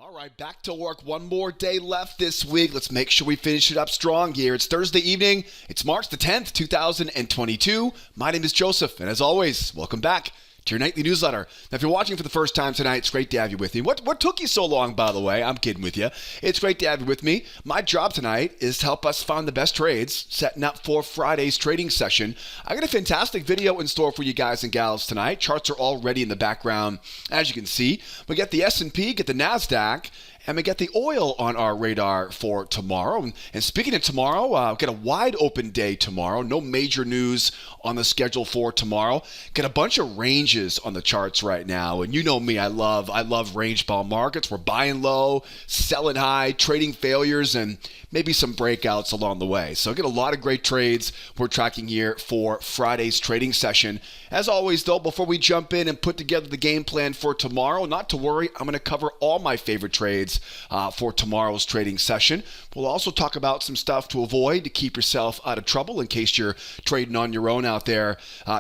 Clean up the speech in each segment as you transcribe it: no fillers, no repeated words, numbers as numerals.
All right, back to work. One more day left this week. Let's make sure we finish it up strong here. It's Thursday evening. It's March the 10th, 2022. My name is Joseph, and as always, welcome back to your nightly newsletter. Now, if you're watching for the first time tonight, it's great to have you with me. What took you so long, by the way? I'm kidding with you. It's great to have you with me. My job tonight is to help us find the best trades, setting up for Friday's trading session. I got a fantastic video in store for you guys and gals tonight. Charts are already in the background, as you can see. We get the S&P, get the Nasdaq, and we get the oil on our radar for tomorrow. And speaking of tomorrow, we've got a wide open day tomorrow. No major news on the schedule for tomorrow. Got a bunch of ranges on the charts right now. And you know me, I love range ball markets. We're buying low, selling high, trading failures, and maybe some breakouts along the way. So get a lot of great trades we're tracking here for Friday's trading session. As always, though, before we jump in and put together the game plan for tomorrow, not to worry, I'm going to cover all my favorite trades for tomorrow's trading session. We'll also talk about some stuff to avoid to keep yourself out of trouble in case you're trading on your own out there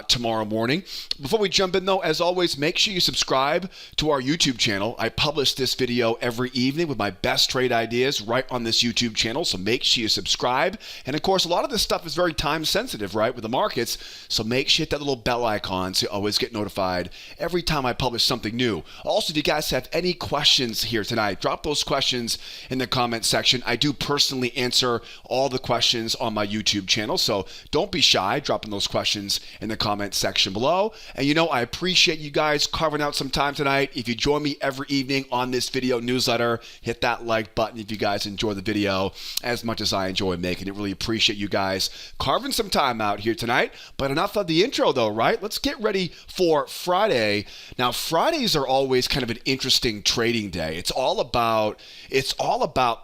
tomorrow morning. Before we jump in, though, as always, make sure you subscribe to our YouTube channel. I publish this video every evening with my best trade ideas right on this YouTube channel, so make sure you subscribe. And, of course, a lot of this stuff is very time sensitive, right, with the markets, so make sure you hit that little bell icon so you always get notified every time I publish something new. Also, if you guys have any questions here tonight, drop those questions in the comment section. I do personally answer all the questions on my YouTube channel, so don't be shy dropping those questions in the comment section below. And you know, I appreciate you guys carving out some time tonight. If you join me every evening on this video newsletter, hit that like button if you guys enjoy the video as much as I enjoy making it. Really appreciate you guys carving some time out here tonight. But enough of the intro though, right? Let's get ready for Friday. Now, Fridays are always kind of an interesting trading day. It's all about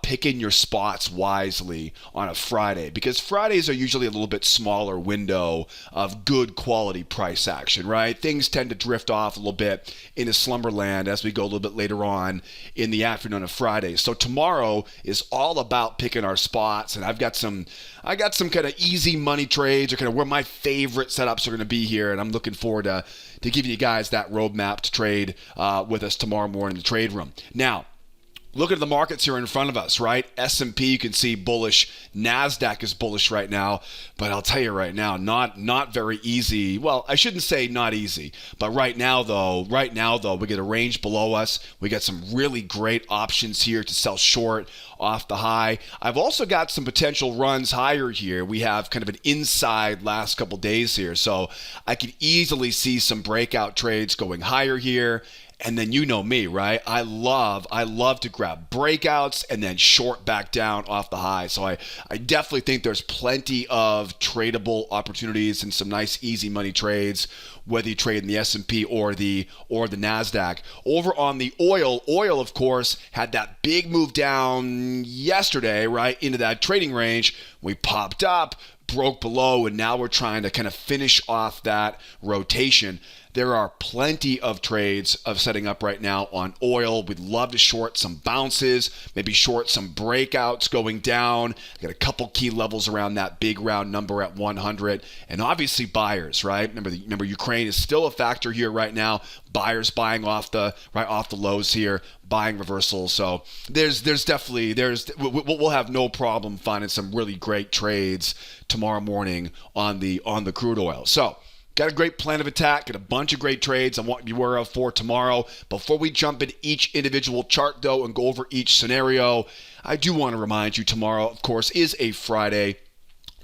picking your spots wisely on a Friday, because Fridays are usually a little bit smaller window of good quality price action, right? Things tend to drift off a little bit into slumberland as we go a little bit later on in the afternoon of Friday. So tomorrow is all about picking our spots, and I got some kind of easy money trades, or kind of where my favorite setups are going to be here, and I'm looking forward to giving you guys that roadmap to trade with us tomorrow morning in the trade room. Now, look at the markets here in front of us, right? S&P, you can see bullish. Nasdaq is bullish right now, but I'll tell you right now, not very easy. Well, I shouldn't say not easy, but right now though, we get a range below us. We got some really great options here to sell short off the high. I've also got some potential runs higher here. We have kind of an inside last couple days here, so I could easily see some breakout trades going higher here. And then you know me, right? I love to grab breakouts and then short back down off the high. So I definitely think there's plenty of tradable opportunities and some nice easy money trades, whether you trade in the S&P or the Nasdaq. Over on the oil, of course, had that big move down yesterday, right, into that trading range. We popped up, broke below, and now we're trying to kind of finish off that rotation. There are plenty of trades of setting up right now on oil. We'd love to short some bounces, maybe short some breakouts going down. Got a couple key levels around that big round number at 100. And obviously buyers, right? Remember Ukraine is still a factor here right now. Buyers buying off the lows here, buying reversals. So we'll have no problem finding some really great trades tomorrow morning on the crude oil. So, got a great plan of attack, got a bunch of great trades I want you to be aware of for tomorrow. Before we jump into each individual chart, though, and go over each scenario, I do want to remind you tomorrow, of course, is a Friday.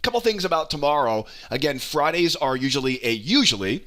Couple things about tomorrow. Again, Fridays are usually,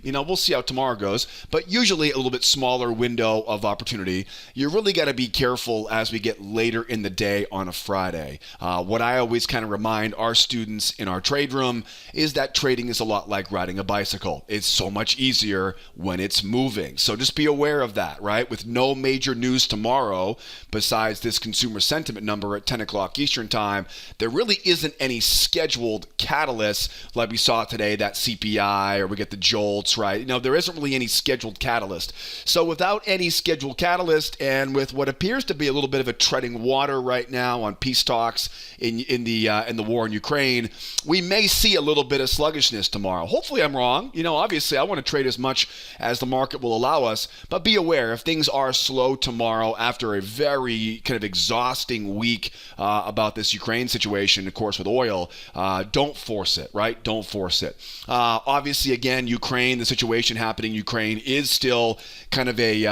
we'll see how tomorrow goes, but usually a little bit smaller window of opportunity. You really got to be careful as we get later in the day on a Friday. What I always kind of remind our students in our trade room is that trading is a lot like riding a bicycle. It's so much easier when it's moving. So just be aware of that, right? With no major news tomorrow, besides this consumer sentiment number at 10 o'clock Eastern time, there really isn't any scheduled scheduled catalyst like we saw today, that CPI, or we get the jolts, right? There isn't really any scheduled catalyst. So without any scheduled catalyst, and with what appears to be a little bit of a treading water right now on peace talks in the war in Ukraine, we may see a little bit of sluggishness tomorrow. Hopefully I'm wrong. Obviously I want to trade as much as the market will allow us, but be aware if things are slow tomorrow after a very kind of exhausting week about this Ukraine situation, of course, with oil, don't force it, right? Don't force it. Obviously, again, Ukraine, the situation happening in Ukraine is still kind of a,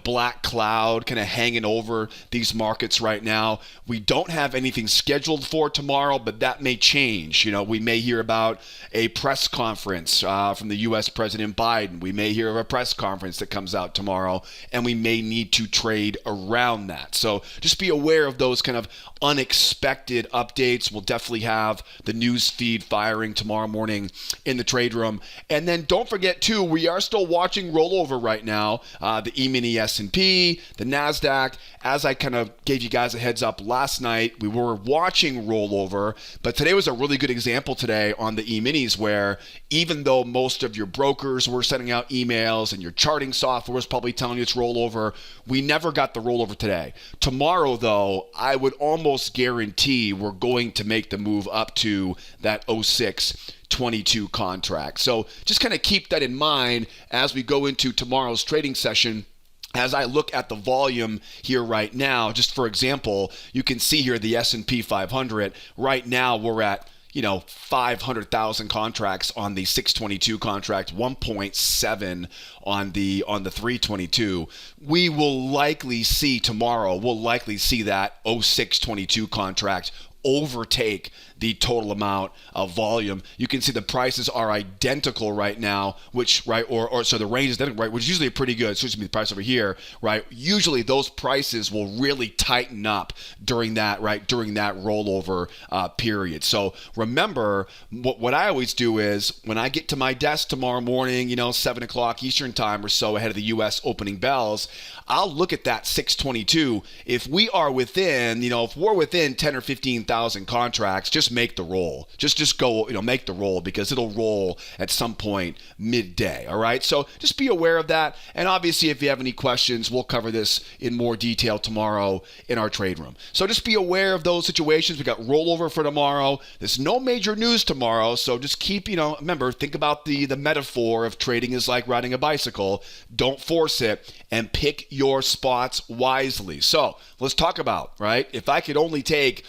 black cloud kind of hanging over these markets right now. We don't have anything scheduled for tomorrow, but that may change. We may hear about a press conference from the U.S. President Biden. We may hear of a press conference that comes out tomorrow, and we may need to trade around that. So just be aware of those kind of unexpected updates. We'll definitely have the news feed firing tomorrow morning in the trade room. And then don't forget, too, we are still watching rollover right now. The Emini S&P, the Nasdaq. As I kind of gave you guys a heads up last night, we were watching rollover, but today was a really good example today on the E-minis, where even though most of your brokers were sending out emails and your charting software was probably telling you it's rollover, we never got the rollover today. Tomorrow, though, I would almost guarantee we're going to make the move up to that 0622 contract. So just kind of keep that in mind as we go into tomorrow's trading session. As I look at the volume here right now, just for example, you can see here the S&P 500. Right now we're at 500,000 contracts on the 622 contract, 1.7 on the 322. We will likely see tomorrow, that 0622 contract overtake the total amount of volume. You can see the prices are identical right now, which, right, or so the range is identical, right, which is usually pretty good. So it's going to be the price over here, right? Usually those prices will really tighten up during that rollover period. So remember, what I always do is when I get to my desk tomorrow morning, 7 o'clock Eastern time or so ahead of the U.S. opening bells, I'll look at that 622. If we are within, if we're within 10 or 15,000 contracts, just make the roll. Just go, make the roll, because it'll roll at some point midday. All right. So just be aware of that. And obviously, if you have any questions, we'll cover this in more detail tomorrow in our trade room. So just be aware of those situations. We got rollover for tomorrow. There's no major news tomorrow. So just keep, remember, think about the metaphor of trading is like riding a bicycle. Don't force it, and pick your spots wisely. So let's talk about, right? If I could only take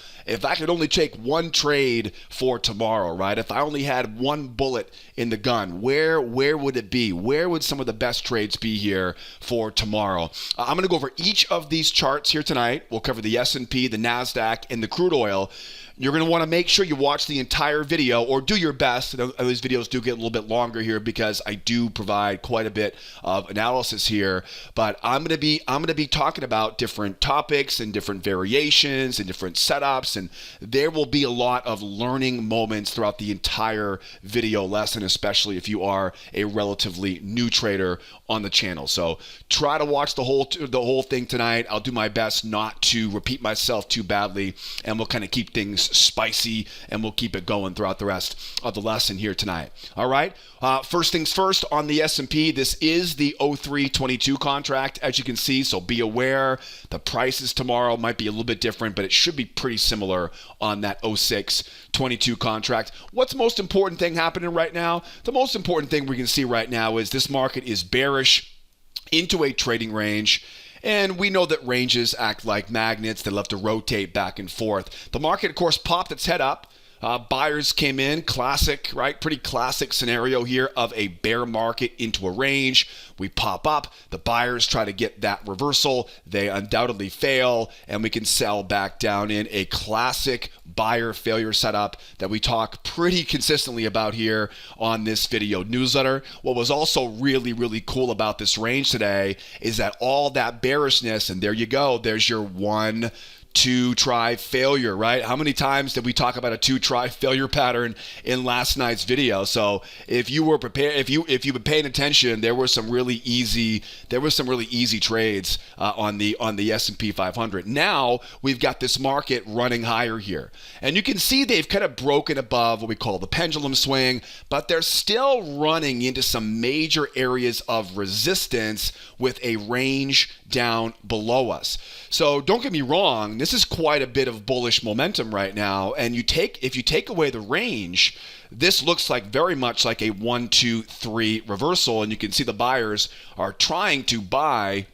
one trade for tomorrow, right? If I only had one bullet in the gun, where would it be? Where would some of the best trades be here for tomorrow? I'm going to go over each of these charts here tonight. We'll cover the S&P, the Nasdaq, and the crude oil. You're going to want to make sure you watch the entire video, or do your best. These videos do get a little bit longer here because I do provide quite a bit of analysis here. But I'm going to be talking about different topics and different variations and different setups, and there will be a lot of learning moments throughout the entire video lesson, especially if you are a relatively new trader on the channel. So try to watch the whole thing tonight. I'll do my best not to repeat myself too badly, and we'll kind of keep things spicy, and we'll keep it going throughout the rest of the lesson here tonight. All right. First things first, on the S&P, this is the 0322 contract, as you can see. So be aware the prices tomorrow might be a little bit different, but it should be pretty similar on that 0622 contract. What's the most important thing happening right now? The most important thing we can see right now is this market is bearish into a trading range. And we know that ranges act like magnets. They love to rotate back and forth. The market, of course, popped its head up. Buyers came in, classic, right? Pretty classic scenario here of a bear market into a range. We pop up, the buyers try to get that reversal. They undoubtedly fail, and we can sell back down in a classic buyer failure setup that we talk pretty consistently about here on this video newsletter. What was also really, really cool about this range today is that all that bearishness, and there you go, there's your 1, two-try failure, right? How many times did we talk about a two-try failure pattern in last night's video? So if you were prepared, if you've been paying attention, there were some really easy trades on the S&P 500. Now we've got this market running higher here, and you can see they've kind of broken above what we call the pendulum swing, but they're still running into some major areas of resistance with a range down below us. So don't get me wrong, this is quite a bit of bullish momentum right now. And if you take away the range, this looks like very much like a 1, 2, 3 reversal. And you can see the buyers are trying to buy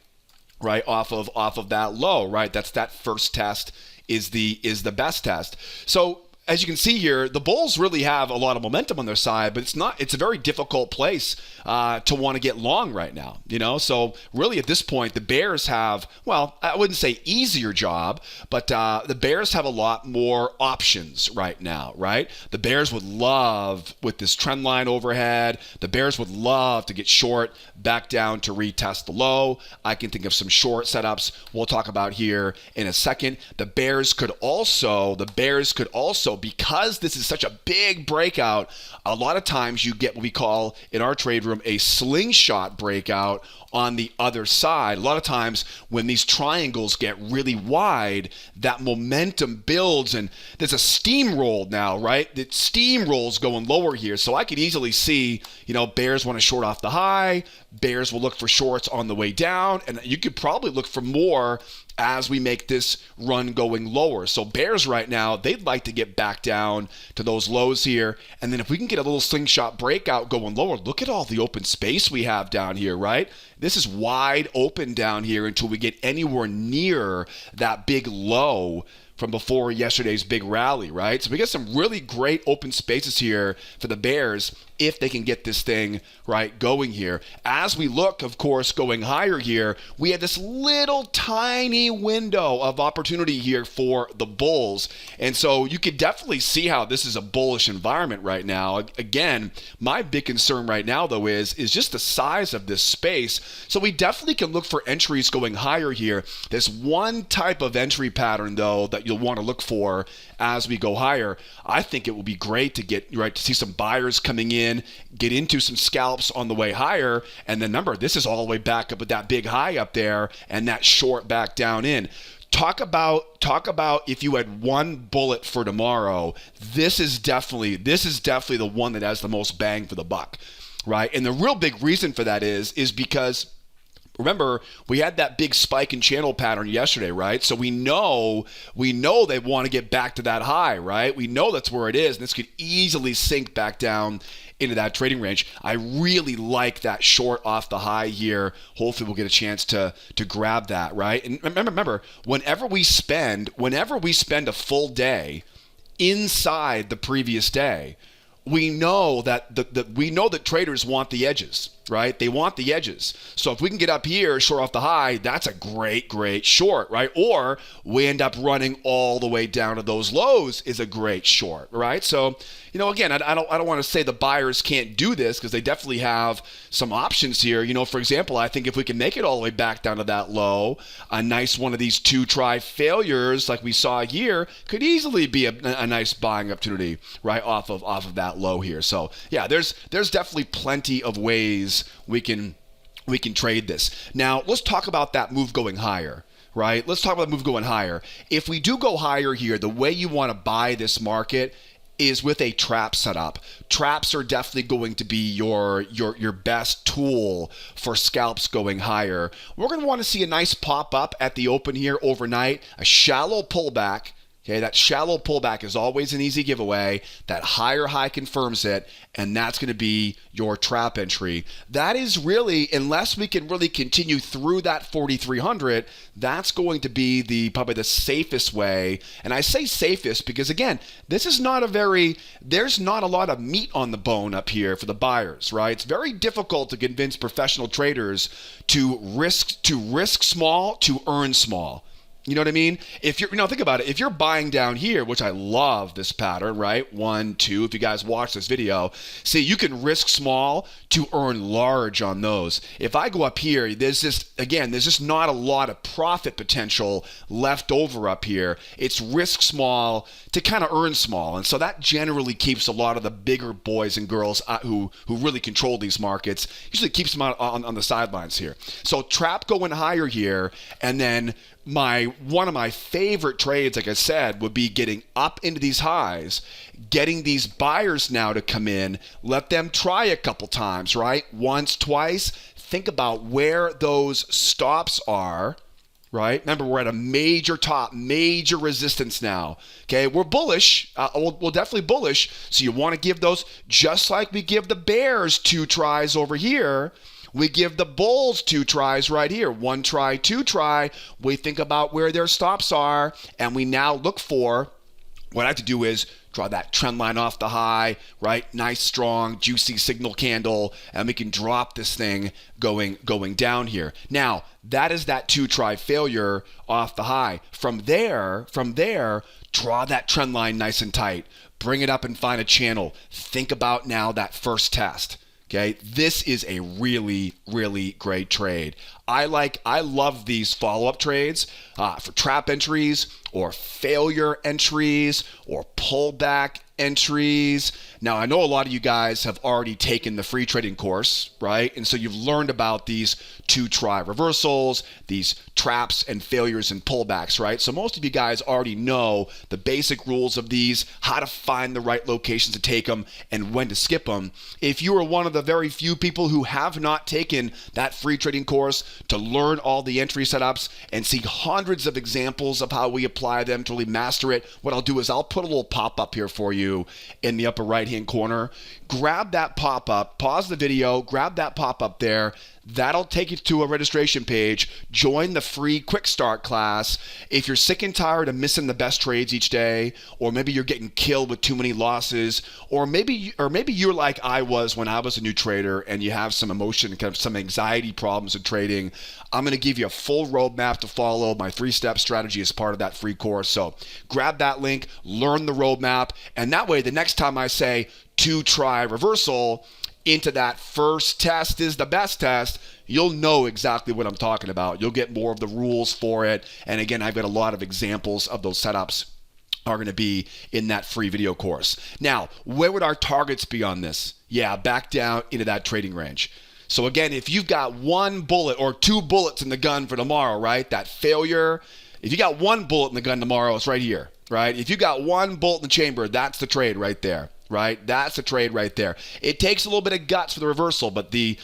right off of that low, right? That's that first test is the best test. So as you can see here, the bulls really have a lot of momentum on their side, but it's a very difficult place to want to get long right now, So really at this point, the bears have, well, I wouldn't say easier job, but the bears have a lot more options right now, right? The bears would love, with this trend line overhead, the bears would love to get short back down to retest the low. I can think of some short setups we'll talk about here in a second. The bears could also, because this is such a big breakout, a lot of times you get what we call in our trade room a slingshot breakout on the other side. A lot of times when these triangles get really wide, that momentum builds and there's a steamroll now, right? The steamroll's going lower here. So I could easily see, bears want to short off the high, bears will look for shorts on the way down, and you could probably look for more as we make this run going lower. So bears right now, they'd like to get back down to those lows here. And then if we can get a little slingshot breakout going lower, look at all the open space we have down here, right? This is wide open down here until we get anywhere near that big low from before yesterday's big rally, right? So we got some really great open spaces here for the bears if they can get this thing right going here. As we look, of course, going higher here, we have this little tiny window of opportunity here for the bulls. And so you could definitely see how this is a bullish environment right now. Again, my big concern right now, though, is just the size of this space. So we definitely can look for entries going higher here. There's one type of entry pattern, though, that you'll want to look for as we go higher. I think it will be great to get to see some buyers coming in, get into some scalps on the way higher, and then remember, this is all the way back up with that big high up there and that short back down in. Talk about if you had one bullet for tomorrow, this is definitely the one that has the most bang for the buck, right? And the real big reason for that is because remember, we had that big spike in channel pattern yesterday, right? So we know they want to get back to that high, right? We know that's where it is, and this could easily sink back down into that trading range. I really like that short off the high here. Hopefully we'll get a chance to grab that, right? And remember, whenever we spend a full day inside the previous day, we know that traders want the edges, right? They want the edges. So if we can get up here, short off the high, that's a great short, right? Or we end up running all the way down to those lows is a great short, right? So, again, I don't want to say the buyers can't do this because they definitely have some options here. For example, I think if we can make it all the way back down to that low, a nice one of these two-try failures like we saw here could easily be a nice buying opportunity right off of that low here. So yeah, there's definitely plenty of ways we can trade this. Now let's talk about that move going higher. Right? Let's talk about the move going higher. If we do go higher here, the way you want to buy this market is with a trap setup. Traps are definitely going to be your best tool for scalps going higher. We're going to want to see a nice pop up at the open here overnight, a shallow pullback. Okay, that shallow pullback is always an easy giveaway. That higher high confirms it, and that's going to be your trap entry. That is really, unless we can really continue through that 4,300, that's going to be probably the safest way. And I say safest because, again, there's not a lot of meat on the bone up here for the buyers, right? It's very difficult to convince professional traders to risk small to earn small. You know what I mean? If you're, think about it. If you're buying down here, which I love this pattern, right? 1, 2. If you guys watch this video, see, you can risk small to earn large on those. If I go up here, there's just not a lot of profit potential left over up here. It's risk small to kind of earn small. And so that generally keeps a lot of the bigger boys and girls who really control these markets, usually keeps them out on the sidelines here. So trap going higher here, and then one of my favorite trades, like I said, would be getting up into these highs, getting these buyers now to come in, let them try a couple times, right? Once, twice. Think about where those stops are, right? Remember, we're at a major top, major resistance now. Okay, we're bullish. We're definitely bullish. So you want to give those, just like we give the bears 2 tries over here. We give the bulls 2 tries right here. 1 try, 2 try. We think about where their stops are, and we now look for, what I have to do is draw that trend line off the high, right? Nice, strong, juicy signal candle, and we can drop this thing going down here. Now, that is that 2 try failure off the high. From there, draw that trend line nice and tight. Bring it up and find a channel. Think about now that first test. Okay, this is a really, really great trade. I love these follow-up trades for trap entries or failure entries or pullback entries. Now, I know a lot of you guys have already taken the free trading course, right? And so you've learned about these 2 try reversals, these traps and failures and pullbacks, right? So most of you guys already know the basic rules of these, how to find the right locations to take them and when to skip them. If you are one of the very few people who have not taken that free trading course to learn all the entry setups and see hundreds of examples of how we apply them to really master it, what I'll do is I'll put a little pop-up here for you in the upper right-hand corner. Grab that pop-up, pause the video, grab that pop-up there. That'll take you to a registration page. Join the free quick start class. If you're sick and tired of missing the best trades each day, or maybe you're getting killed with too many losses, or maybe you're like I was when I was a new trader and you have some emotion, kind of some anxiety problems in trading, I'm going to give you a full roadmap to follow. My 3-step strategy is part of that free course. So grab that link, learn the roadmap, and that way the next time I say 2 try reversal into that first test is the best test, you'll know exactly what I'm talking about. You'll get more of the rules for it. And again, I've got a lot of examples of those setups are going to be in that free video course. Now, where would our targets be on this? Yeah, back down into that trading range. So again, if you've got 1 bullet or 2 bullets in the gun for tomorrow, right? That failure, if you got 1 bullet in the gun tomorrow, it's right here, right? If you got 1 bullet in the chamber, that's the trade right there. Right, that's a trade right there. It takes a little bit of guts for the reversal, but the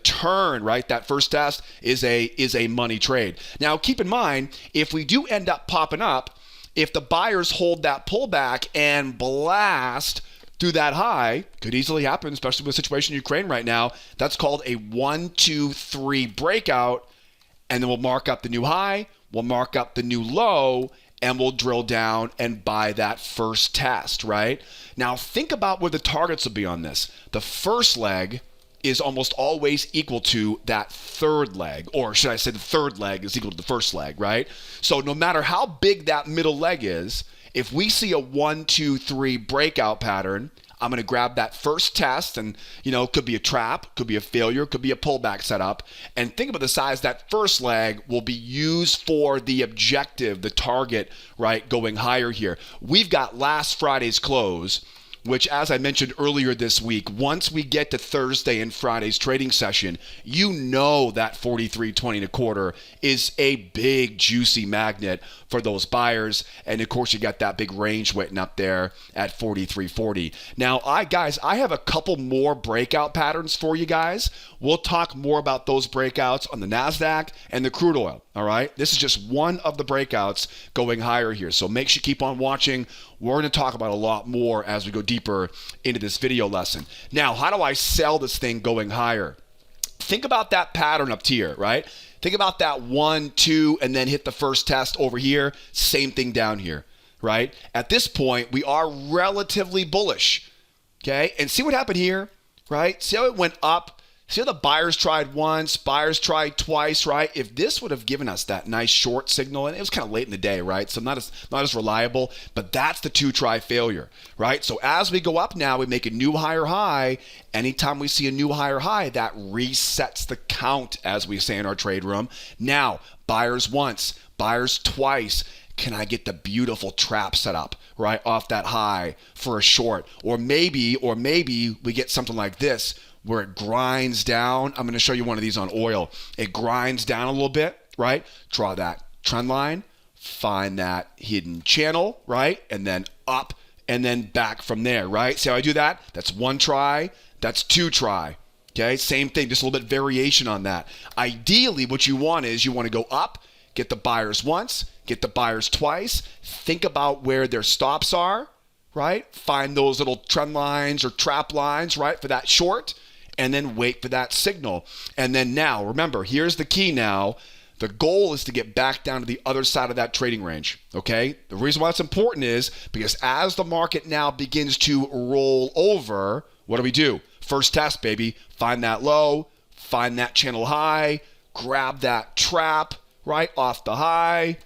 turn, right, that first test is a money trade. Now, keep in mind, if we do end up popping up, if the buyers hold that pullback and blast through that high, could easily happen, especially with the situation in Ukraine right now. That's called a 1, 2, 3 breakout, and then we'll mark up the new high, we'll mark up the new low, and we'll drill down and buy that first test, right? Now, think about where the targets will be on this. The first leg is almost always equal to that third leg, or should I say the third leg is equal to the first leg, right? So no matter how big that middle leg is, if we see a 1, 2, 3 breakout pattern, I'm going to grab that first test, and it could be a trap, could be a failure, could be a pullback setup. And think about the size that first leg will be used for the objective, the target, right, going higher here. We've got last Friday's close, which, as I mentioned earlier this week, once we get to Thursday and Friday's trading session, that 43.20 and a quarter is a big, juicy magnet for those buyers. And of course, you got that big range waiting up there at 43.40. Now, I have a couple more breakout patterns for you guys. We'll talk more about those breakouts on the Nasdaq and the crude oil. All right, this is just one of the breakouts going higher here. So make sure you keep on watching. We're going to talk about a lot more as we go deeper into this video lesson. Now, how do I sell this thing going higher? Think about that pattern up here, right? Think about that 1, 2, and then hit the first test over here. Same thing down here, right? At this point, we are relatively bullish, okay? And see what happened here, right? See how it went up, See how the buyers tried once, buyers tried twice, right? If this would have given us that nice short signal, and it was kind of late in the day, right? So not as reliable, but that's the 2-try failure, right? So as we go up now, we make a new higher high. Anytime we see a new higher high, that resets the count, as we say in our trade room. Now, buyers once, buyers twice. Can I get the beautiful trap set up, right, off that high for a short? Or maybe we get something like this, where it grinds down. I'm going to show you one of these on oil. It grinds down a little bit, right? Draw that trend line, find that hidden channel, right? And then up and then back from there, right? See how I do that? That's 1 try. That's 2 try. Okay, same thing, just a little bit variation on that. Ideally, what you want is you want to go up, get the buyers once, get the buyers twice. Think about where their stops are, right? Find those little trend lines or trap lines, right, for that short. And then wait for that signal. And then now, remember, here's the key now. The goal is to get back down to the other side of that trading range, okay? The reason why it's important is because as the market now begins to roll over, what do? First test, baby. Find that low, find that channel high, grab that trap, right, off the high.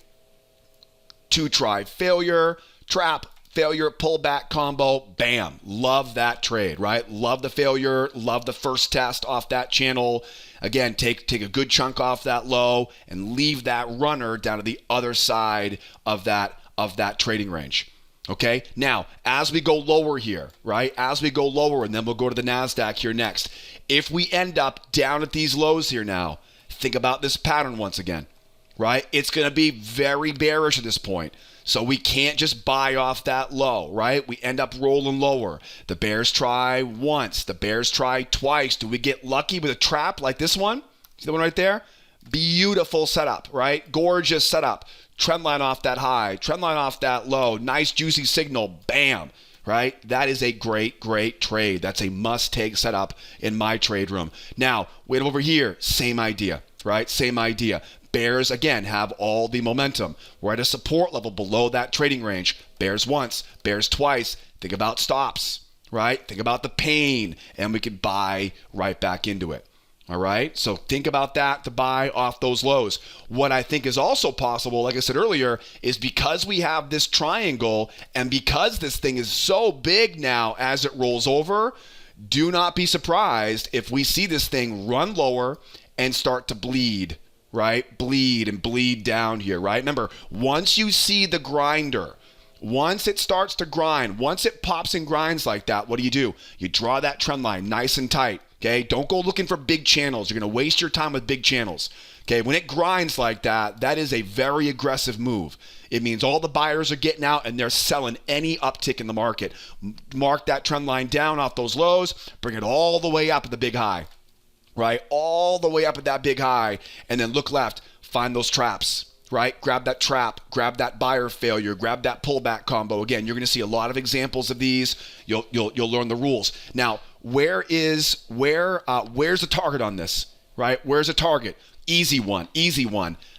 2-try failure, trap, failure, pullback combo, bam. Love that trade, right? Love the failure, love the first test off that channel. Again, take a good chunk off that low and leave that runner down to the other side of that trading range. Okay? Now, as we go lower here, right? As we go lower, and then we'll go to the Nasdaq here next. If we end up down at these lows here now, think about this pattern once again, right? It's going to be very bearish at this point. So we can't just buy off that low, right? We end up rolling lower. The bears try once. The bears try twice. Do we get lucky with a trap like this one? See the one right there? Beautiful setup, right? Gorgeous setup. Trend line off that high. Trend line off that low. Nice juicy signal. Bam. Right? That is a great, great trade. That's a must-take setup in my trade room. Now, wait over here. Same idea, right? Same idea. Bears, again, have all the momentum. We're at a support level below that trading range. Bears once, bears twice. Think about stops, right? Think about the pain, and we could buy right back into it. All right? So think about that to buy off those lows. What I think is also possible, like I said earlier, is because we have this triangle and because this thing is so big now as it rolls over, do not be surprised if we see this thing run lower and start to bleed. Right? Bleed down here, right? Remember, once you see the grinder, once it starts to grind, once it pops and grinds like that, what do? You draw that trend line nice and tight, okay? Don't go looking for big channels. You're going to waste your time with big channels, okay? When it grinds like that, that is a very aggressive move. It means all the buyers are getting out and they're selling any uptick in the market. Mark that trend line down off those lows, bring it all the way up at the big high. Right? All the way up at that big high, and then look left, find those traps, right? Grab that trap, grab that buyer failure, grab that pullback combo. Again, you're going to see a lot of examples of these. You'll learn the rules. Now, where's the target on this, right? Where's the target? Easy one.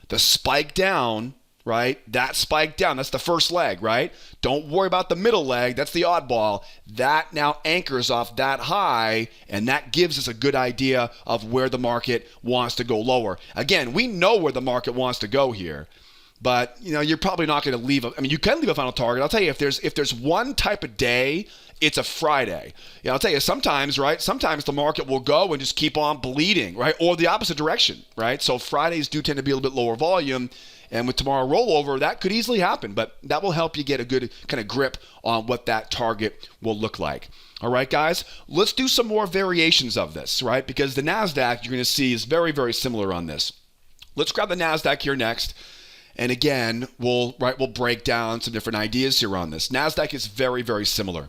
The spike down, right? That spike down, that's the first leg, right? Don't worry about the middle leg. That's the oddball. That now anchors off that high, and that gives us a good idea of where the market wants to go lower. Again, we know where the market wants to go here, but you're probably not going to leave. You can leave a final target. I'll tell you, if there's one type of day, it's a Friday. I'll tell you, sometimes, right? Sometimes the market will go and just keep on bleeding, right? Or the opposite direction, right? So Fridays do tend to be a little bit lower volume. And with tomorrow rollover, that could easily happen, but that will help you get a good kind of grip on what that target will look like. All right, guys, let's do some more variations of this, right? Because the Nasdaq, you're going to see, is very, very similar on this. Let's grab the Nasdaq here next. And again, we'll break down some different ideas here on this. Nasdaq is very, very similar.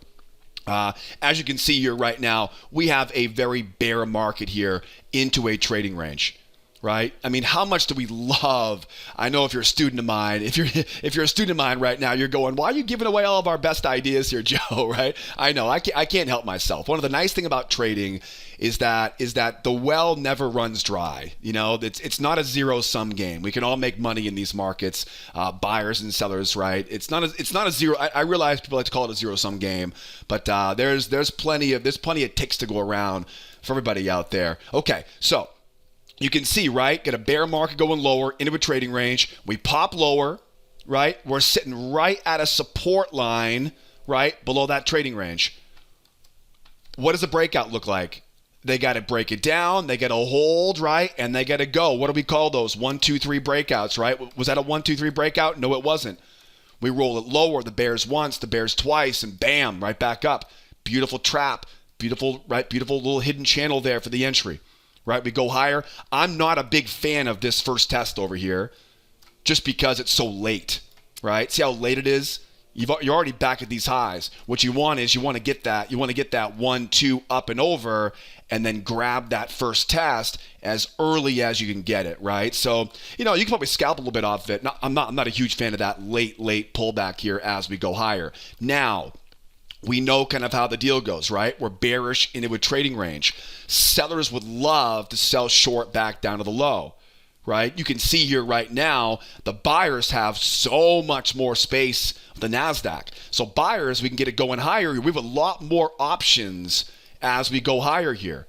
As you can see here right now, we have a very bear market here into a trading range. Right? How much do we love? I know if you're a student of mine, if you're a student of mine right now, you're going, why are you giving away all of our best ideas here, Joe? Right? I know, I can't help myself. One of the nice things about trading is that the well never runs dry. It's not a zero-sum game. We can all make money in these markets, buyers and sellers, right? It's not a zero. I realize people like to call it a zero-sum game, but there's plenty of ticks to go around. for everybody out there. Okay, so you can see, right? Get a bear market going lower into a trading range. We pop lower, right? We're sitting right at a support line, right? Below that trading range. What does a breakout look like? They got to break it down. They got to hold, right? And they got to go. What do we call those? 1, 2, 3 breakouts, right? Was that a 1, 2, 3 breakout? No, it wasn't. We roll it lower, the bears once, the bears twice, and bam, right back up. Beautiful trap. Beautiful, right? Beautiful little hidden channel there for the entry, right? We go higher. I'm not a big fan of this first test over here just because it's so late, right? See how late it is? You're already back at these highs. What you want is you want to get that 1, 2 up and over, and then grab that first test as early as you can get it, right? So, you can probably scalp a little bit off of it. I'm not a huge fan of that late pullback here as we go higher. Now, we know kind of how the deal goes, right? We're bearish into a trading range. Sellers would love to sell short back down to the low, right? You can see here right now, the buyers have so much more space than the Nasdaq. So buyers, we can get it going higher. We have a lot more options as we go higher here.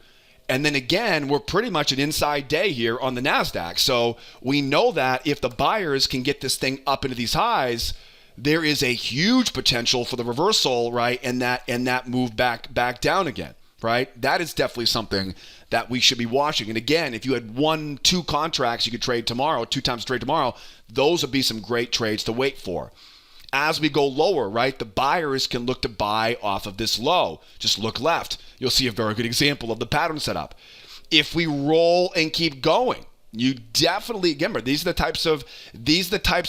And then again, we're pretty much an inside day here on the Nasdaq. So we know that if the buyers can get this thing up into these highs, there is a huge potential for the reversal, right? And that move back down again, right? That is definitely something that we should be watching. And again, if you had 1, 2 contracts you could trade tomorrow, 2 times trade tomorrow, those would be some great trades to wait for. As we go lower, right, the buyers can look to buy off of this low. Just look left. You'll see a very good example of the pattern setup. If we roll and keep going, you definitely, remember, these are the types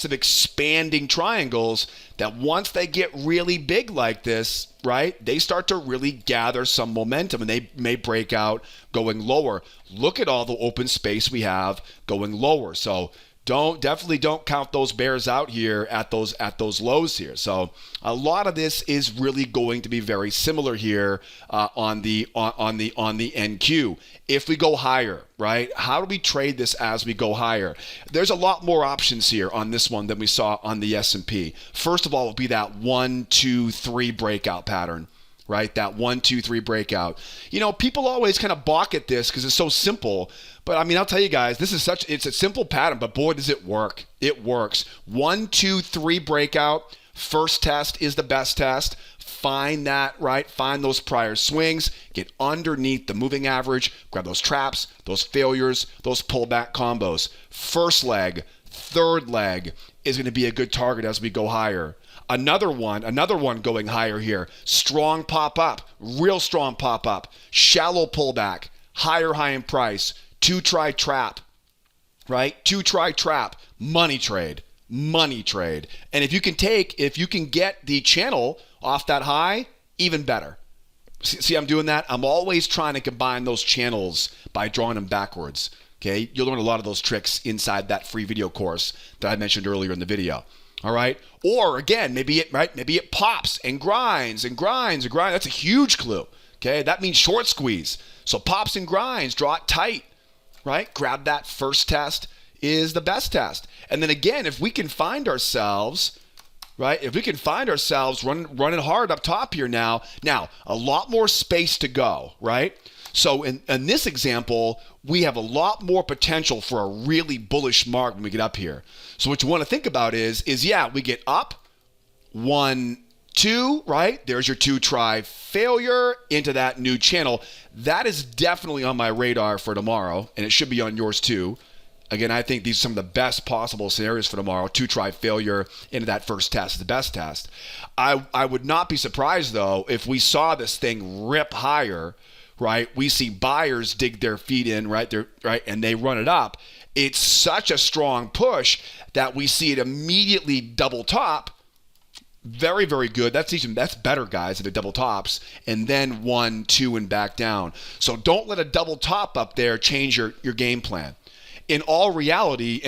of expanding triangles that once they get really big like this, right, they start to really gather some momentum and they may break out going lower. Look at all the open space we have going lower. So definitely don't count those bears out here at those lows here. So a lot of this is really going to be very similar here on the NQ. If we go higher, right? How do we trade this as we go higher? There's a lot more options here on this one than we saw on the S&P. First of all, will be that 1, 2, 3 breakout pattern. Right? That 1, 2, 3 breakout. People always kind of balk at this because it's so simple. But I mean, I'll tell you guys, it's a simple pattern, but boy, does it work. It works. 1, 2, 3 breakout. First test is the best test. Find that, right? Find those prior swings. Get underneath the moving average. Grab those traps, those failures, those pullback combos. First leg, third leg is going to be a good target as we go higher. Another one going higher here. Strong pop up, real strong pop up. Shallow pullback, higher high in price. 2 try trap, right? 2 try trap, money trade. And if you can get the channel off that high, even better. See, I'm doing that. I'm always trying to combine those channels by drawing them backwards. Okay, you'll learn a lot of those tricks inside that free video course that I mentioned earlier in the video. All right. Or again, maybe it pops and grinds. That's a huge clue. Okay. That means short squeeze. So pops and grinds, draw it tight, right? Grab that first test is the best test. And then again, if we can find ourselves, right? If we can find ourselves running hard up top here now, a lot more space to go, right? So in this example, we have a lot more potential for a really bullish mark when we get up here. So what you want to think about is we get up, 1, 2, right? There's your 2 try failure into that new channel. That is definitely on my radar for tomorrow, and it should be on yours too. Again, I think these are some of the best possible scenarios for tomorrow. 2 try failure into that first test is the best test. I would not be surprised, though, if we saw this thing rip higher, right? We see buyers dig their feet in, right? And they run it up. It's such a strong push that we see it immediately double top. Very, very good. That's better, guys, if it double tops. And then 1, 2, and back down. So don't let a double top up there change your game plan. In all reality,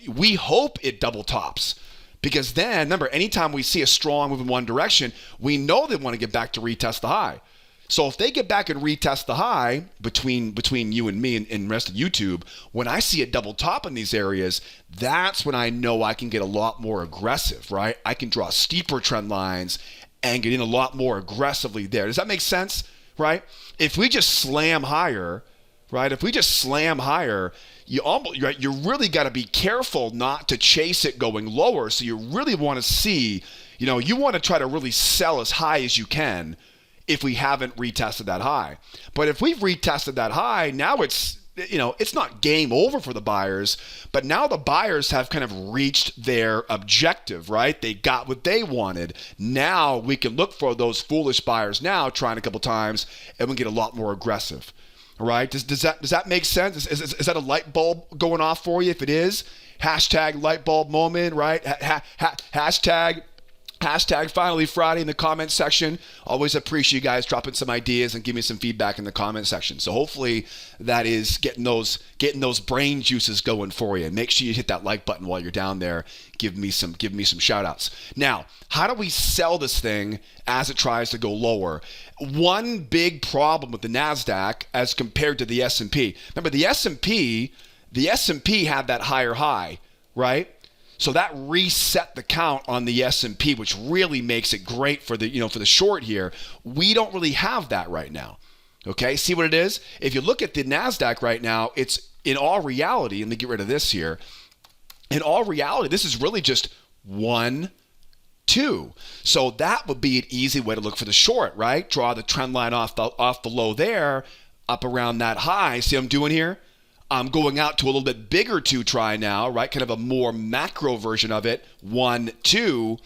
we hope it double tops. Because then, remember, anytime we see a strong move in one direction, we know they want to get back to retest the high. So if they get back and retest the high between you and me and the rest of YouTube, when I see a double top in these areas, that's when I know I can get a lot more aggressive, right? I can draw steeper trend lines and get in a lot more aggressively there. Does that make sense? right? If we just slam higher, right? If we just slam higher, you really got to be careful not to chase it going lower. So you really want to see, you want to try to really sell as high as you can if we haven't retested that high. But if we've retested that high, now it's not game over for the buyers, but now the buyers have kind of reached their objective, right? They got what they wanted. Now we can look for those foolish buyers now trying a couple times, and we get a lot more aggressive. All right? Does that make sense? Is that a light bulb going off for you? If it is, hashtag light bulb moment, right? Hashtag finally Friday in the comment section. Always appreciate you guys dropping some ideas and giving me some feedback in the comment section. So hopefully that is getting those brain juices going for you. And make sure you hit that like button while you're down there. Give me some shout outs. Now, how do we sell this thing as it tries to go lower? One big problem with the Nasdaq as compared to the S&P. Remember, the S&P had that higher high, right? So that reset the count on the S&P, which really makes it great for the short here. We don't really have that right now. Okay, see what it is? If you look at the Nasdaq right now, it's in all reality, let me get rid of this here. In all reality, this is really just 1, 2. So that would be an easy way to look for the short, right? Draw the trend line off the low there, up around that high. See what I'm doing here? I'm going out to a little bit bigger 2 try now, right? Kind of a more macro version of it. 1, 2.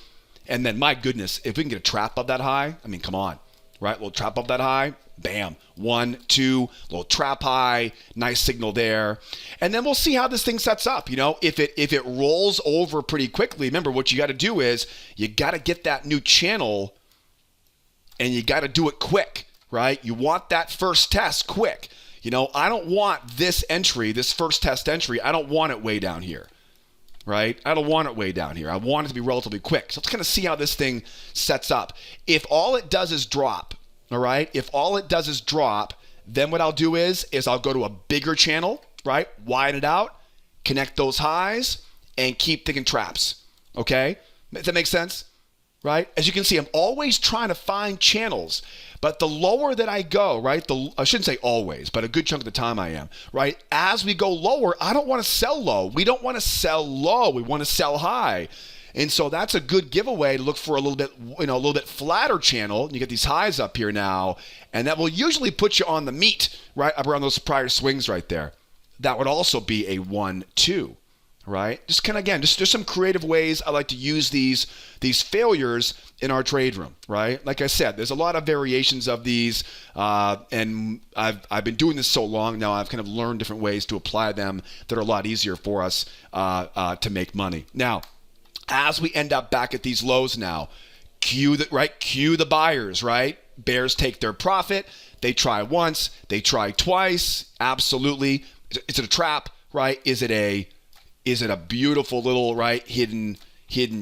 And then, my goodness, if we can get a trap up that high, I mean, come on, right? We'll trap up that high. Bam. 1, 2, little trap high. Nice signal there. And then we'll see how this thing sets up. If it rolls over pretty quickly, remember what you got to do is you got to get that new channel and you got to do it quick, right? You want that first test quick. I don't want this first test entry, I don't want it way down here, right? I don't want it way down here. I want it to be relatively quick. So let's kind of see how this thing sets up. If all it does is drop, all right? If all it does is drop, then what I'll do is I'll go to a bigger channel, right? Widen it out, connect those highs, and keep thinking traps, okay? Does that make sense? Right? As you can see, I'm always trying to find channels. But the lower that I go, right? I shouldn't say always, but a good chunk of the time I am, right? As we go lower, I don't want to sell low. We don't want to sell low. We want to sell high. And so that's a good giveaway to look for a little bit flatter channel. You get these highs up here now, and that will usually put you on the meat, right? Up around those prior swings right there. That would also be a 1, 2. Right? Just kind of, again, just some creative ways I like to use these failures in our trade room, right? Like I said, there's a lot of variations of these, and I've been doing this so long now, I've kind of learned different ways to apply them that are a lot easier for us to make money. Now, as we end up back at these lows now, cue the buyers, right? Bears take their profit. They try once, they try twice. Absolutely. Is it a trap, right? Is it a beautiful little, right, hidden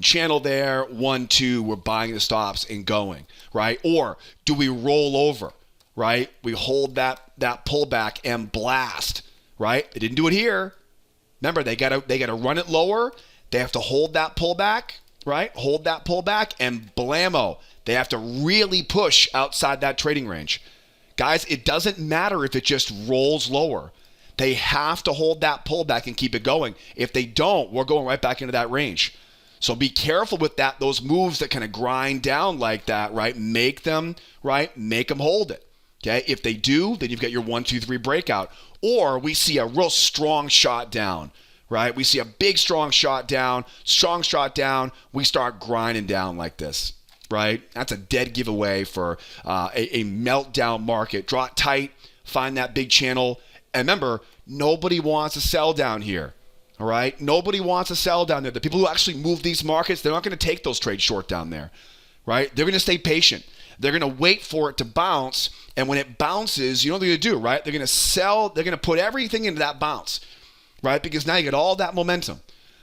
channel there? 1, 2, we're buying the stops and going, right? Or do we roll over, right? We hold that pullback and blast, right? They didn't do it here. Remember, they gotta run it lower. They have to hold that pullback, right? Hold that pullback and blammo. They have to really push outside that trading range. Guys, it doesn't matter if it just rolls lower. They have to hold that pullback and keep it going. If they don't, we're going right back into that range. So be careful with that. Those moves that kind of grind down like that, right? Make them hold it. Okay. If they do, then you've got your 1, 2, 3 breakout. Or we see a real strong shot down, right? We see a big strong shot down. We start grinding down like this, right? That's a dead giveaway for a meltdown market. Draw it tight. Find that big channel. And remember, nobody wants to sell down here, all right? Nobody wants to sell down there. The people who actually move these markets, they're not going to take those trades short down there, right? They're going to stay patient. They're going to wait for it to bounce, and when it bounces, you know what they're going to do, right? They're going to sell. They're going to put everything into that bounce, right? Because now you get all that momentum.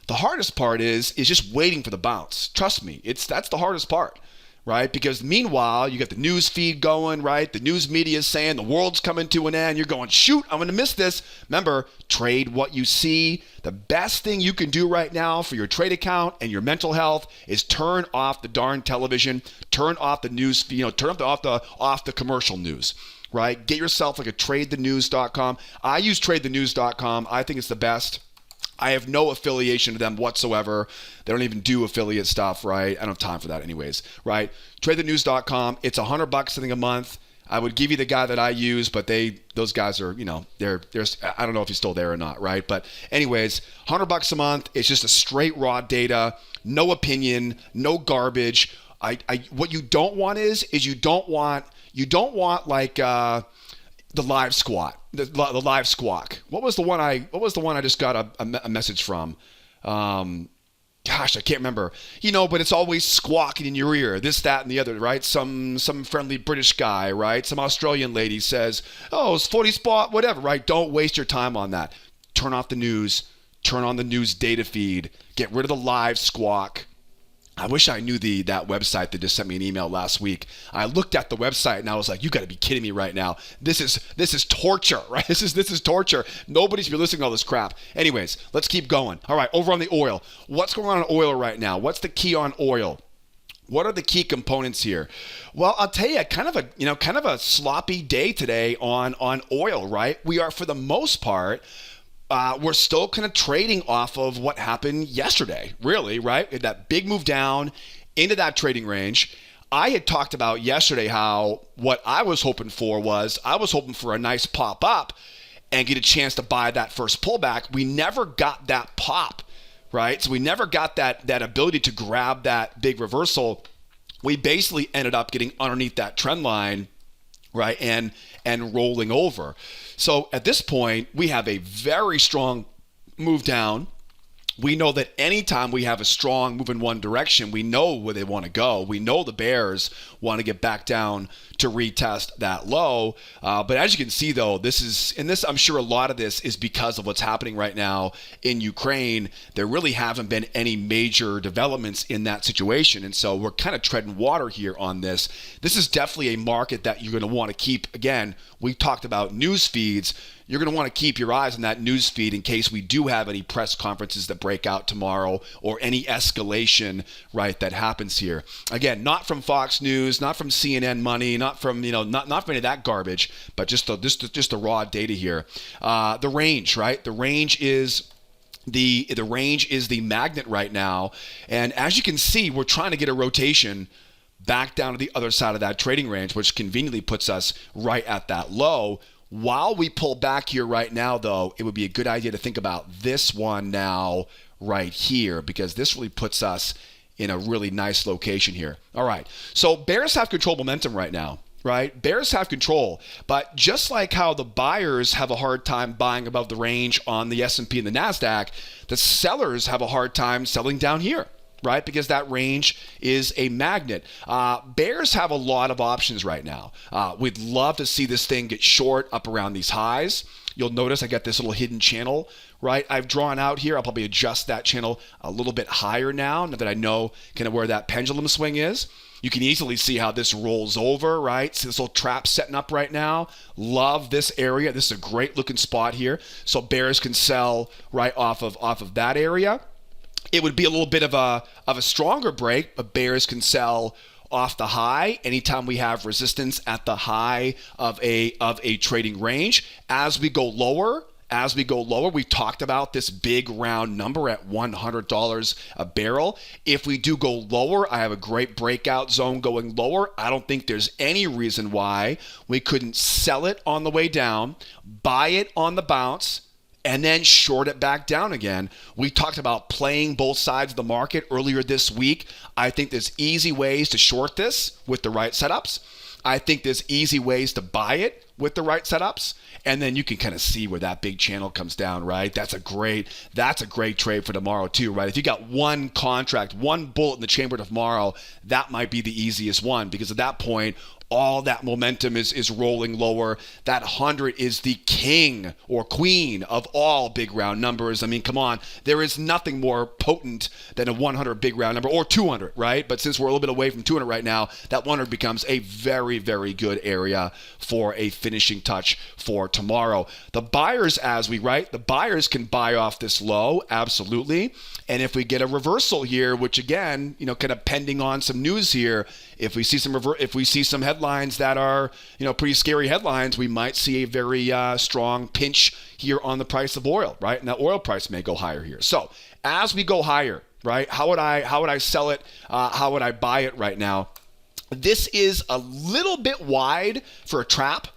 The hardest part is just waiting for the bounce. Trust me, that's the hardest part, right? Because meanwhile, you got the news feed going, right? The news media is saying the world's coming to an end. You're going, shoot, I'm going to miss this. Remember, trade what you see. The best thing you can do right now for your trade account and your mental health is turn off the darn television, turn off the news, turn off the commercial news. Right? Get yourself like a tradethenews.com. I use tradethenews.com. I think it's the best. I have no affiliation to them whatsoever. They don't even do affiliate stuff, right? I don't have time for that anyways, right? TradeTheNews.com. It's $100, I think, a month. I would give you the guy that I use, but those guys are, they're I don't know if he's still there or not, right? But anyways, $100 a month. It's just a straight raw data, no opinion, no garbage. What you don't want is you don't want like the live squat, the live squawk. What was the one I just got a message from? Gosh, I can't remember. But it's always squawking in your ear, this, that, and the other, right? Some friendly British guy, right? Some Australian lady says, "Oh, it's 40 spot, whatever," right? Don't waste your time on that. Turn off the news. Turn on the news data feed. Get rid of the live squawk. I wish I knew that website that just sent me an email last week. I looked at the website and I was like, you got to be kidding me right now. This is torture, right? This is torture. Nobody should be listening to all this crap. Anyways, let's keep going. All right, over on the oil. What's going on in oil right now? What's the key on oil? What are the key components here? Well, I'll tell you, kind of a sloppy day today on oil, right? We are, for the most part, we're still kind of trading off of what happened yesterday, really, right? That big move down into that trading range. I had talked about yesterday how what I was hoping for a nice pop up and get a chance to buy that first pullback. We never got that pop, right? So we never got that ability to grab that big reversal. We basically ended up getting underneath that trend line, right, and rolling over. So at this point, we have a very strong move down. We know that anytime we have a strong move in one direction, we know where they want to go. We know the bears want to get back down to retest that low. But as you can see, though, I'm sure a lot of this is because of what's happening right now in Ukraine. There really haven't been any major developments in that situation. And so we're kind of treading water here on this. This is definitely a market that you're going to want to keep. Again, we talked about news feeds. You're going to want to keep your eyes on that news feed in case we do have any press conferences that break out tomorrow or any escalation, right, that happens here. Again, not from Fox News, not from CNN Money, not from not from any of that garbage, but just the raw data here. The range, right? The range is the magnet right now, and as you can see, we're trying to get a rotation back down to the other side of that trading range, which conveniently puts us right at that low. While we pull back here right now, though, it would be a good idea to think about this one now right here, because this really puts us in a really nice location here. All right, so bears have control momentum right now, right? Bears have control, but just like how the buyers have a hard time buying above the range on the S&P and the Nasdaq, the sellers have a hard time selling down here, right? Because that range is a magnet. Bears have a lot of options right now. We'd love to see this thing get short up around these highs. You'll notice I got this little hidden channel, right? I've drawn out here. I'll probably adjust that channel a little bit higher now that I know kind of where that pendulum swing is. You can easily see how this rolls over, right? See this little trap setting up right now. Love this area. This is a great looking spot here. So bears can sell right off of that area. It would be a little bit of a stronger break, but bears can sell off the high anytime we have resistance at the high of a trading range. As we go lower, we've talked about this big round number at $100 a barrel. If we do go lower, I have a great breakout zone going lower. I don't think there's any reason why we couldn't sell it on the way down, buy it on the bounce, and then short it back down again. We talked about playing both sides of the market earlier this week. I think there's easy ways to short this with the right setups. I think there's easy ways to buy it with the right setups. And then you can kind of see where that big channel comes down, right? That's a great trade for tomorrow too, right? If you got one contract, one bullet in the chamber tomorrow, that might be the easiest one, because at that point, all that momentum is rolling lower. That 100 is the king or queen of all big round numbers. I mean, come on. There is nothing more potent than a 100 big round number, or 200, right? But since we're a little bit away from 200 right now, that 100 becomes a very, very good area for a finishing touch for tomorrow. The buyers, the buyers can buy off this low, absolutely. And if we get a reversal here, which again, kind of pending on some news here, if we see some headlines that are, pretty scary headlines, we might see a very strong pinch here on the price of oil, right? And that oil price may go higher here. So as we go higher, right? How would I sell it? How would I buy it right now? This is a little bit wide for a trap.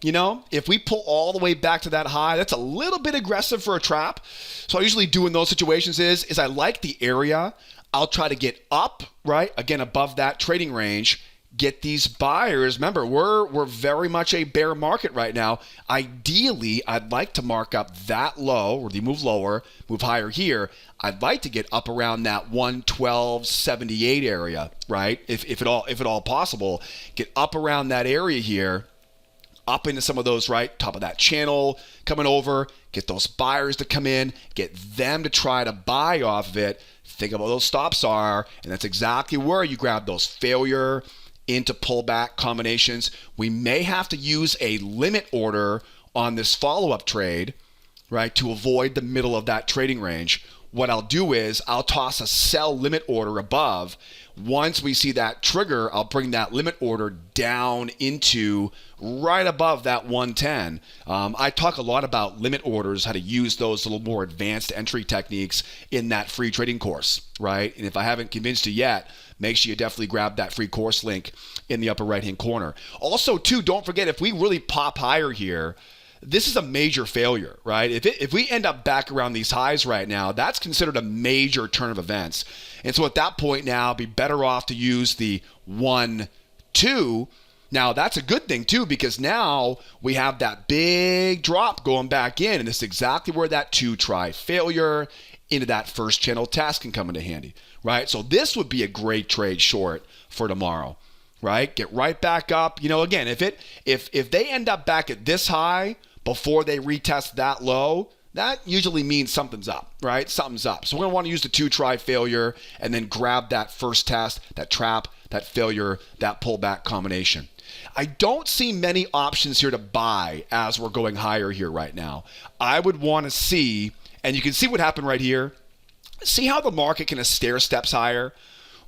If we pull all the way back to that high, that's a little bit aggressive for a trap. So I usually do in those situations is I like the area. I'll try to get up, right? Again, above that trading range, get these buyers. Remember, we're very much a bear market right now. Ideally, I'd like to mark up that low, or they move lower, move higher here. I'd like to get up around that 112.78 area, right? If at all possible, get up around that area here, up into some of those, right, top of that channel, coming over, get those buyers to come in, get them to try to buy off of it. Think about what those stops are, and that's exactly where you grab those failure into pullback combinations. We may have to use a limit order on this follow-up trade, right, to avoid the middle of that trading range. What I'll do is I'll toss a sell limit order above. Once we see that trigger, I'll bring that limit order down into right above that 110. I talk a lot about limit orders, how to use those little more advanced entry techniques in that free trading course, right? And if I haven't convinced you yet, make sure you definitely grab that free course link in the upper right-hand corner. Also, too, don't forget, if we really pop higher here, this is a major failure, right? If we end up back around these highs right now, that's considered a major turn of events. And so at that point now, be better off to use the 1-2. Now, that's a good thing, too, because now we have that big drop going back in, and this is exactly where that 2-try failure into that first channel test can come into handy, right? So this would be a great trade short for tomorrow, right? Get right back up. Again, if they end up back at this high before they retest that low, that usually means something's up, right? Something's up. So we're going to want to use the 2-try failure and then grab that first test, that trap, that failure, that pullback combination. I don't see many options here to buy as we're going higher here right now. I would want to see, and you can see what happened right here. See how the market kind of stair steps higher?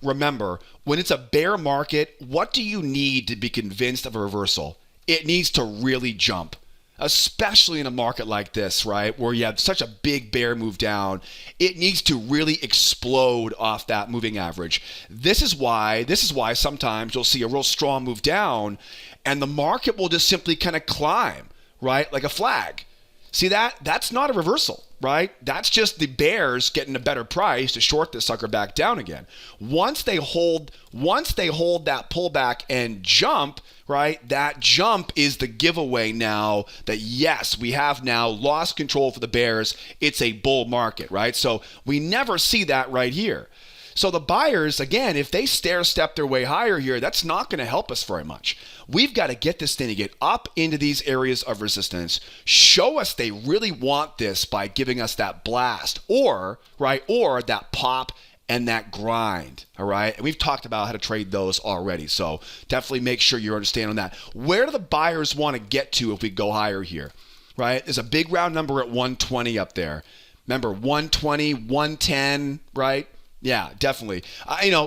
Remember, when it's a bear market, what do you need to be convinced of a reversal? It needs to really jump, especially in a market like this, right, where you have such a big bear move down. It needs to really explode off that moving average. This is why sometimes you'll see a real strong move down and the market will just simply kind of climb, right, like a flag. See that? That's not a reversal, right? That's just the bears getting a better price to short this sucker back down again. Once they hold that pullback and jump, right? That jump is the giveaway now that yes, we have now lost control for the bears. It's a bull market, right? So we never see that right here. So the buyers, again, if they stair step their way higher here, that's not going to help us very much. We've got to get this thing to get up into these areas of resistance, show us they really want this by giving us that blast or that pop and that grind, all right? And we've talked about how to trade those already, so definitely make sure you understand on that. Where do the buyers want to get to if we go higher here, right? There's a big round number at 120 up there. Remember, 120, 110, right? Yeah, definitely.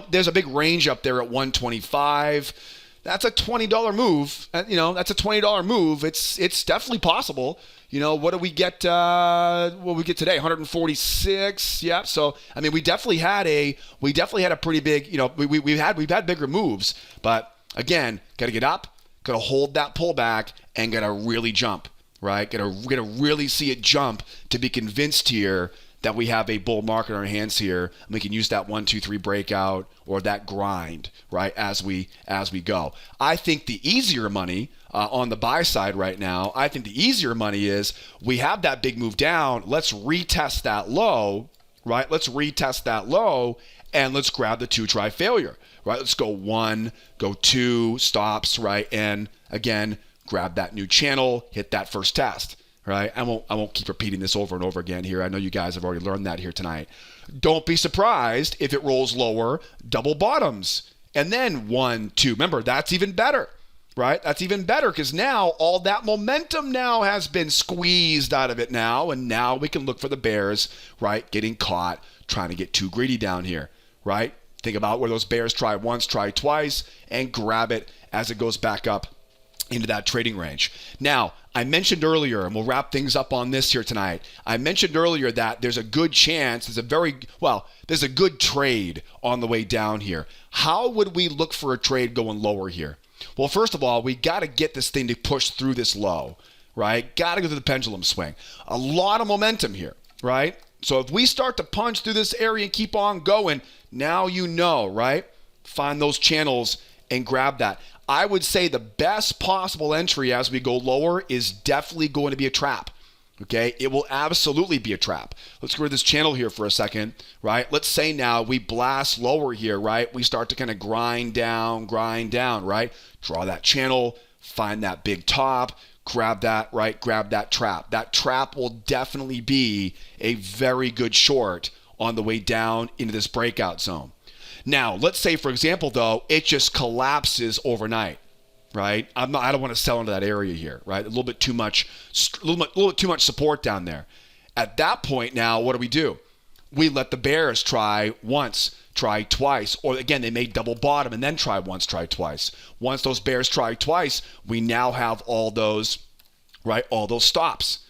There's a big range up there at 125. That's a $20 move. That's a $20 move. It's definitely possible. What do we get? What we get today? 146. Yeah. So we definitely had a pretty big. We've had bigger moves, but again, got to get up, got to hold that pullback, and got to really jump. Right? Got to really see it jump to be convinced here that we have a bull market on our hands here, and we can use that 1, 2, 3 breakout or that grind, right, as we go. I think the easier money on the buy side right now, is we have that big move down. Let's retest that low, right? Let's retest that low and let's grab the 2 try failure, right? Let's go 1, go 2, stops, right? And again, grab that new channel, hit that first test, right? I won't keep repeating this over and over again here. I know you guys have already learned that here tonight. Don't be surprised if it rolls lower, double bottoms, and then 1, 2. Remember, that's even better, right? That's even better because now all that momentum now has been squeezed out of it now, and now we can look for the bears, right? Getting caught, trying to get too greedy down here, right? Think about where those bears try once, try twice, and grab it as it goes back up into that trading range. Now, I mentioned earlier, and we'll wrap things up on this here tonight. I mentioned earlier that there's a good chance, there's a good trade on the way down here. How would we look for a trade going lower here? Well, first of all, we got to get this thing to push through this low, right? Got to go through the pendulum swing. A lot of momentum here, right? So if we start to punch through this area and keep on going, now you know, right? Find those channels and grab that. I would say the best possible entry as we go lower is definitely going to be a trap. Okay, it will absolutely be a trap. Let's go to this channel here for a second, right? Let's say now we blast lower here, right? We start to kind of grind down, right? Draw that channel, find that big top, grab that, right? Grab that trap. That trap will definitely be a very good short on the way down into this breakout zone. Now, let's say, for example, though, it just collapses overnight, right? I don't want to sell into that area here, right? A little bit too much support down there. At that point now, what do? We let the bears try once, try twice, or again, they may double bottom and then try once, try twice. Once those bears try twice, we now have all those, right? All those stops,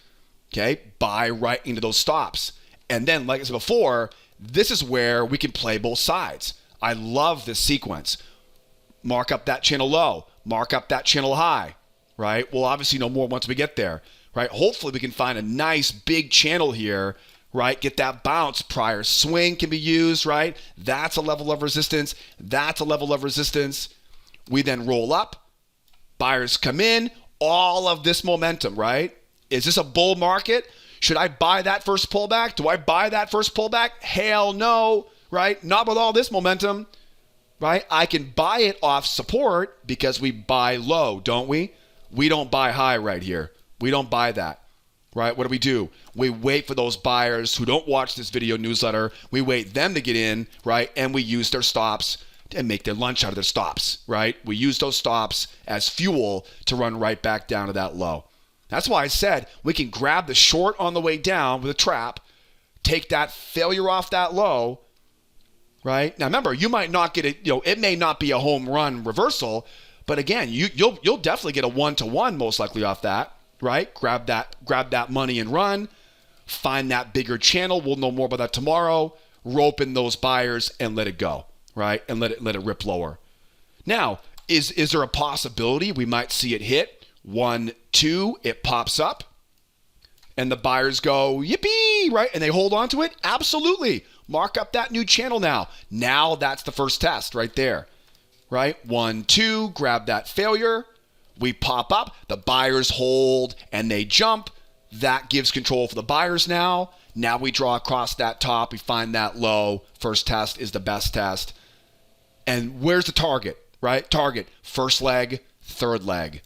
okay? Buy right into those stops. And then, like I said before, this is where we can play both sides. I love this sequence. Mark up that channel low, mark up that channel high, right? We'll obviously know more once we get there, right? Hopefully we can find a nice big channel here, right? Get that bounce. Prior swing can be used, right? That's a level of resistance. That's a level of resistance. We then roll up. Buyers come in. All of this momentum, right? Is this a bull market? Should I buy that first pullback? Do I buy that first pullback? Hell no, right? Not with all this momentum, right? I can buy it off support because we buy low, don't we? We don't buy high right here. We don't buy that, right? What do? We wait for those buyers who don't watch this video newsletter. We wait them to get in, right? And we use their stops and make their lunch out of their stops, right? We use those stops as fuel to run right back down to that low. That's why I said we can grab the short on the way down with a trap, take that failure off that low, right? Now remember, you might not get it, it may not be a home run reversal, but again, you'll definitely get a 1-to-1 most likely off that, right? Grab that money and run, find that bigger channel. We'll know more about that tomorrow. Rope in those buyers and let it go, right? And let it rip lower. Now, is there a possibility we might see it hit 1, 2, it pops up, and the buyers go, yippee, right? And they hold on to it? Absolutely. Mark up that new channel now. Now that's the first test right there, right? 1, 2, grab that failure. We pop up, the buyers hold, and they jump. That gives control for the buyers now. Now we draw across that top. We find that low. First test is the best test. And where's the target, right? Target, first leg, third leg.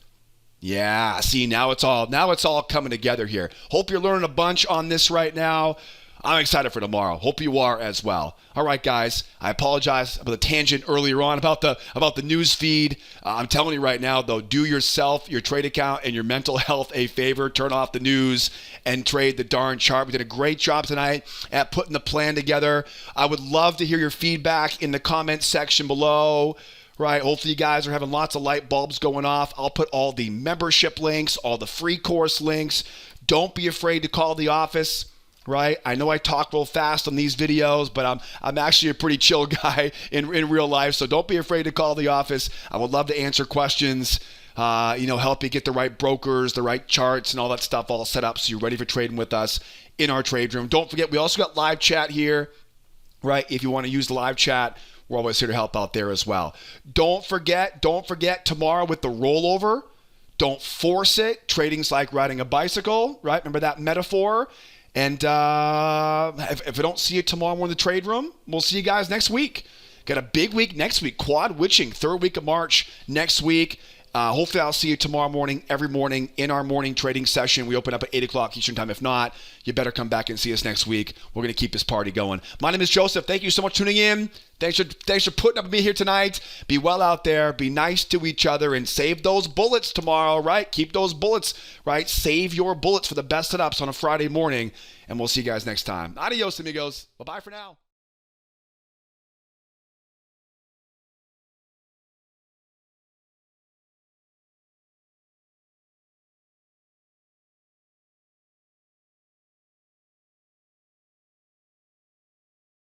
Yeah, see, now it's all coming together here. Hope you're learning a bunch on this right now. I'm excited for tomorrow. Hope you are as well. All right, guys. I apologize about the tangent earlier on about the news feed. I'm telling you right now, though, do yourself, your trade account, and your mental health a favor. Turn off the news and trade the darn chart. We did a great job tonight at putting the plan together. I would love to hear your feedback in the comments section below. Right, hopefully you guys are having lots of light bulbs going off. I'll put all the membership links, all the free course links. Don't be afraid to call the office, right? I know I talk real fast on these videos, but I'm actually a pretty chill guy in real life, so don't be afraid to call the office. I would love to answer questions, help you get the right brokers, the right charts, and all that stuff all set up so you're ready for trading with us in our trade room. Don't forget, we also got live chat here, right? If you want to use the live chat, we're always here to help out there as well. Don't forget tomorrow with the rollover. Don't force it. Trading's like riding a bicycle, right? Remember that metaphor? And if I don't see you tomorrow morning in the trade room, we'll see you guys next week. Got a big week next week. Quad witching, third week of March next week. Hopefully I'll see you tomorrow morning, every morning in our morning trading session. We open up at 8 o'clock Eastern time. If not, you better come back and see us next week. We're going to keep this party going. My name is Joseph. Thank you so much for tuning in. Thanks for putting up with me here tonight. Be well out there. Be nice to each other and save those bullets tomorrow, right? Keep those bullets, right? Save your bullets for the best setups on a Friday morning. And we'll see you guys next time. Adios, amigos. Bye-bye for now.